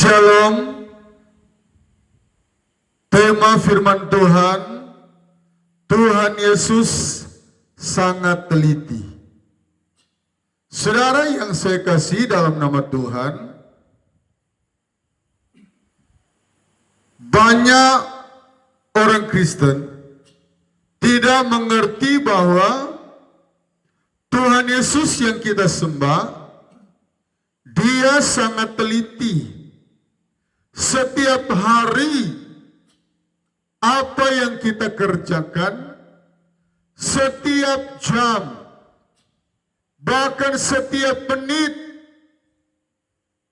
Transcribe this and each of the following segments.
Shalom. Tema firman Tuhan, Tuhan Yesus sangat teliti. Saudara yang saya kasih dalam nama Tuhan, banyak orang Kristen tidak mengerti bahwa Tuhan Yesus yang kita sembah, Dia sangat teliti. Setiap hari apa yang kita kerjakan, setiap jam, bahkan setiap menit,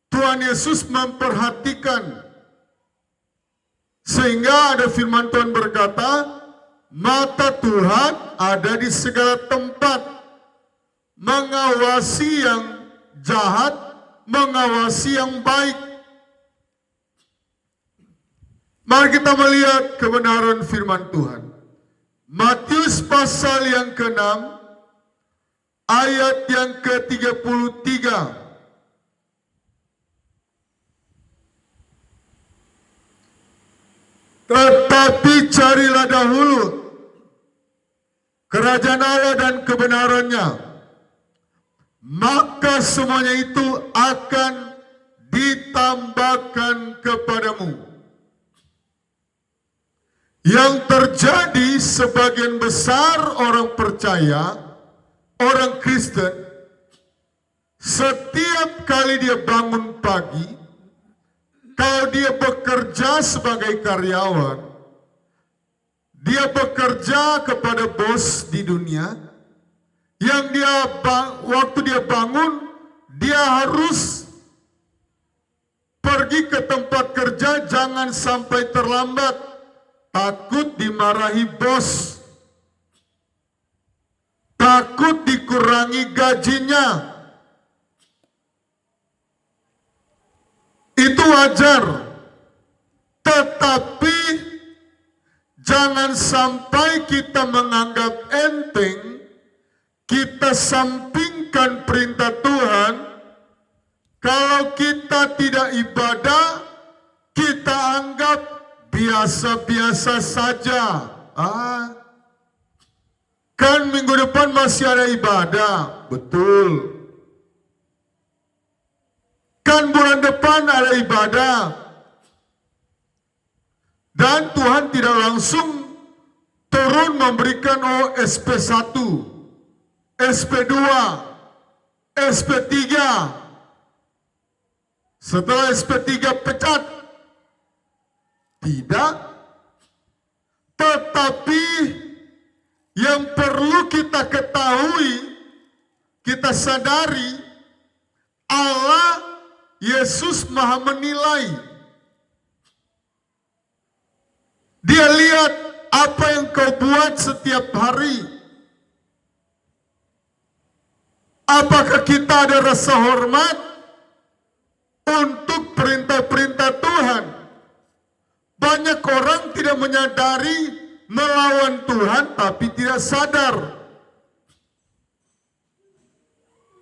Tuhan Yesus memperhatikan. Sehingga ada firman Tuhan berkata, mata Tuhan ada di segala tempat, mengawasi yang jahat, mengawasi yang baik. Mari kita melihat kebenaran firman Tuhan. Matius pasal yang ke-6, ayat yang ke-33. Tetapi carilah dahulu kerajaan Allah dan kebenarannya, maka semuanya itu akan ditambahkan kepadamu. Yang terjadi, sebagian besar orang percaya, orang Kristen, setiap kali dia bangun pagi, kalau dia bekerja sebagai karyawan, dia bekerja kepada bos di dunia, yang waktu dia bangun, dia harus pergi ke tempat kerja, jangan sampai terlambat. Takut dimarahi bos, takut dikurangi gajinya. Itu wajar, tetapi jangan sampai kita menganggap enteng, kita sampingkan perintah Tuhan. Kalau kita tidak ibadah, kita anggap biasa-biasa saja. Kan minggu depan masih ada ibadah. Betul. Kan bulan depan ada ibadah. Dan Tuhan tidak langsung turun memberikan SP1, SP2, SP3. Setelah SP3 pecat. Tidak, tetapi yang perlu kita ketahui, kita sadari, Allah Yesus Maha menilai. Dia lihat apa yang kau buat setiap hari. Apakah kita ada rasa hormat untuk perintah-perintah Tuhan? Banyak orang tidak menyadari melawan Tuhan tapi tidak sadar.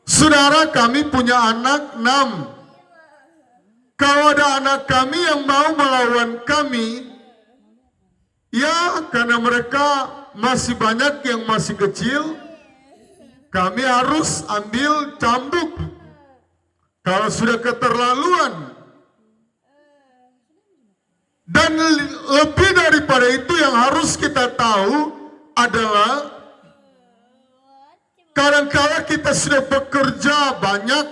Saudara, kami punya anak 6. Kalau ada anak kami yang mau melawan kami, ya karena mereka masih banyak yang masih kecil, kami harus ambil cambuk. Kalau sudah keterlaluan. Dan lebih daripada itu yang harus kita tahu adalah kadang-kadang kita sudah bekerja banyak.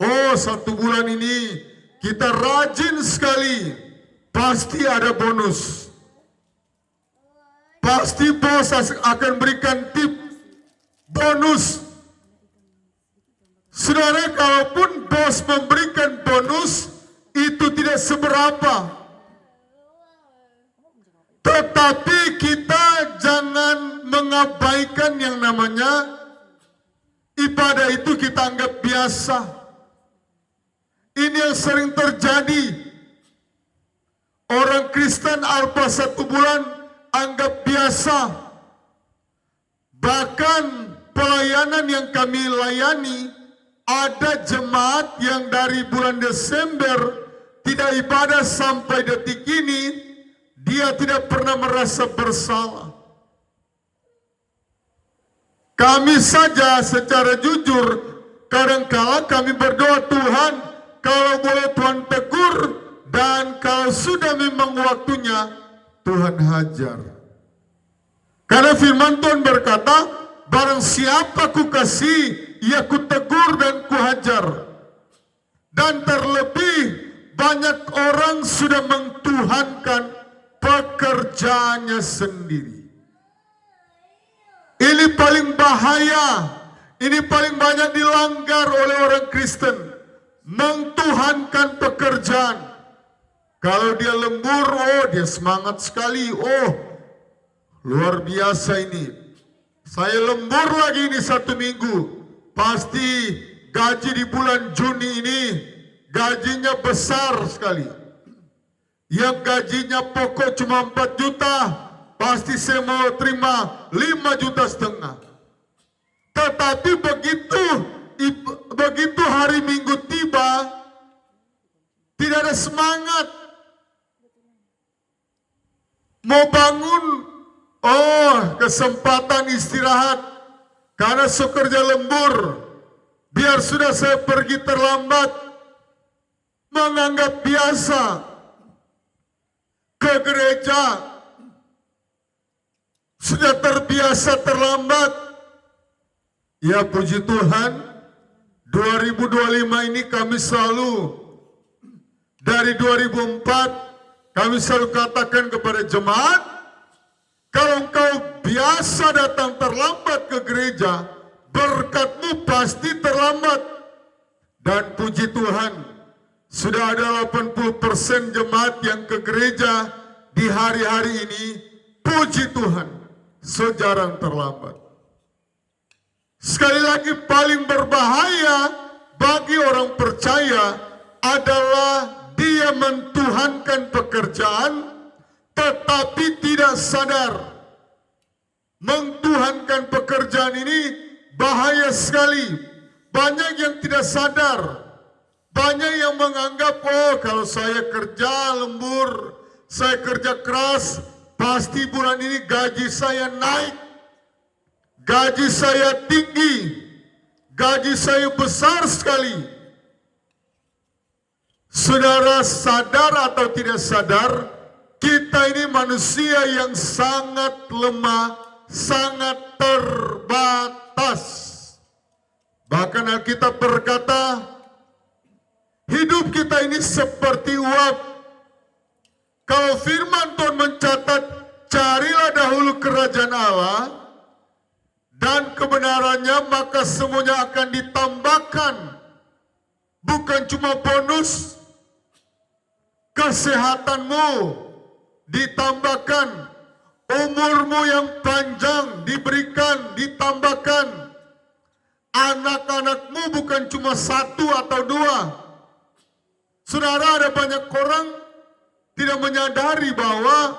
Oh, 1 bulan ini kita rajin sekali. Pasti ada bonus. Pasti bos akan berikan tip bonus. Saudara, kalaupun bos memberikan bonus, itu tidak seberapa. Tetapi kita jangan mengabaikan yang namanya ibadah itu kita anggap biasa. Ini yang sering terjadi. Orang Kristen alpa 1 bulan anggap biasa. Bahkan pelayanan yang kami layani ada jemaat yang dari bulan Desember tidak ibadah sampai detik ini, dia tidak pernah merasa bersalah. Kami saja secara jujur, kadang-kala kami berdoa, Tuhan, kalau boleh Tuhan tegur, dan kalau sudah memang waktunya, Tuhan hajar. Karena firman Tuhan berkata, barang siapa ku kasih, ia ku tegur dan ku hajar. Dan terlebih, banyak orang sudah mengtuhankan pekerjaannya sendiri. Ini paling bahaya, ini paling banyak dilanggar oleh orang Kristen. Mengtuhankan pekerjaan. Kalau dia lembur, oh dia semangat sekali, oh luar biasa ini. Saya lembur lagi ini 1 minggu, pasti gaji di bulan Juni ini gajinya besar sekali. Yang gajinya pokok cuma 4 juta, pasti saya mau terima 5,5 juta. Tetapi begitu hari Minggu tiba, tidak ada semangat. Mau bangun, oh kesempatan istirahat, karena kerja lembur. Biar sudah saya pergi terlambat, menganggap biasa. Ke gereja sudah terbiasa terlambat. Ya puji Tuhan, 2025 ini kami selalu, dari 2004 kami selalu katakan kepada jemaat, kalau engkau biasa datang terlambat ke gereja, berkatmu pasti terlambat. Dan puji Tuhan, sudah ada 80% jemaat yang ke gereja di hari-hari ini. Puji Tuhan, sejarang terlambat. Sekali lagi, paling berbahaya bagi orang percaya adalah dia mentuhankan pekerjaan tetapi tidak sadar. Mengtuhankan pekerjaan ini bahaya sekali. Banyak yang tidak sadar. Banyak yang menganggap, oh kalau saya kerja lembur, saya kerja keras, pasti bulan ini gaji saya naik, gaji saya tinggi, gaji saya besar sekali. Saudara sadar atau tidak sadar, kita ini manusia yang sangat lemah, sangat terbatas. Bahkan Alkitab berkata, hidup kita ini seperti uap. Kalau firman Tuhan mencatat, carilah dahulu kerajaan Allah dan kebenarannya, maka semuanya akan ditambahkan. Bukan cuma bonus, kesehatanmu ditambahkan, umurmu yang panjang diberikan, ditambahkan. Anak-anakmu bukan cuma 1 atau 2. Saudara, ada banyak orang tidak menyadari bahwa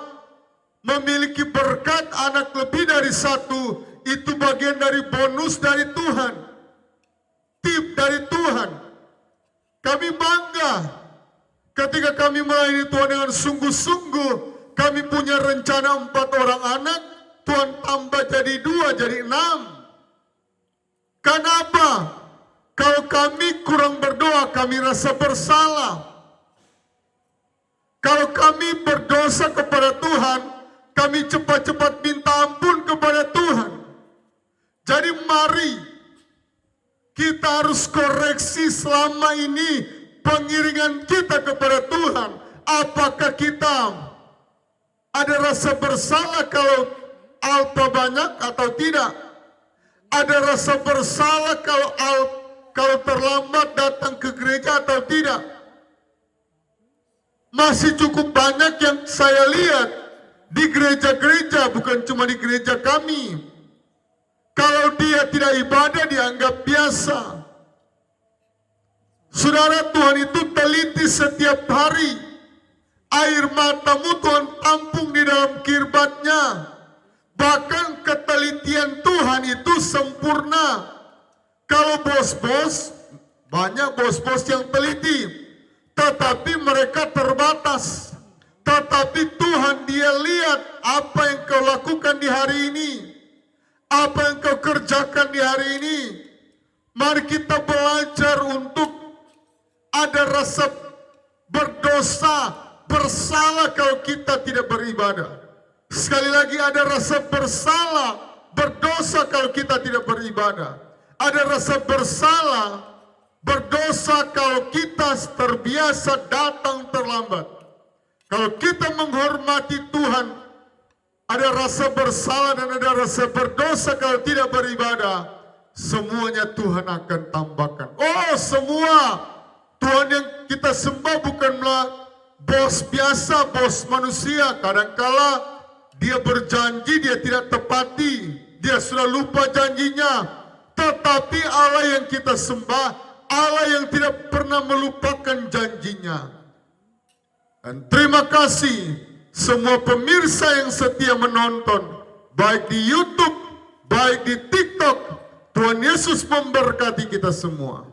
memiliki berkat anak lebih dari 1 itu bagian dari bonus dari Tuhan, tip dari Tuhan. Kami bangga ketika kami melayani Tuhan dengan sungguh-sungguh. Kami punya rencana 4 orang anak, Tuhan tambah jadi 2, jadi 6. Kenapa? Kalau kami kurang berdoa, kami rasa bersalah. Kalau kami berdosa kepada Tuhan, kami cepat-cepat minta ampun kepada Tuhan. Jadi mari kita harus koreksi selama ini pengiringan kita kepada Tuhan. Apakah kita ada rasa bersalah kalau alpa banyak atau tidak? Ada rasa bersalah kalau terlambat datang ke gereja atau tidak? Masih cukup banyak yang saya lihat di gereja-gereja, bukan cuma di gereja kami. Kalau dia tidak ibadah dianggap biasa. Saudara, Tuhan itu teliti setiap hari. Air matamu Tuhan tampung di dalam kirbatnya. Bahkan ketelitian Tuhan itu sempurna. Kalau bos-bos Banyak bos-bos yang teliti, tetapi mereka terbatas. Tetapi Tuhan dia lihat apa yang kau lakukan di hari ini, apa yang kau kerjakan di hari ini. Mari kita belajar untuk ada rasa berdosa, bersalah kalau kita tidak beribadah. Sekali lagi ada rasa bersalah, berdosa kalau kita tidak beribadah. Ada rasa bersalah, berdosa kalau kita terbiasa datang terlambat. Kalau kita menghormati Tuhan, ada rasa bersalah dan ada rasa berdosa kalau tidak beribadah. Semuanya Tuhan akan tambahkan. Oh, semua Tuhan yang kita sembah bukanlah bos biasa, bos manusia. Kadangkala dia berjanji, dia tidak tepati. Dia sudah lupa janjinya. Tetapi Allah yang kita sembah, Allah yang tidak pernah melupakan janjinya. Dan terima kasih semua pemirsa yang setia menonton, baik di YouTube, baik di TikTok. Tuhan Yesus memberkati kita semua.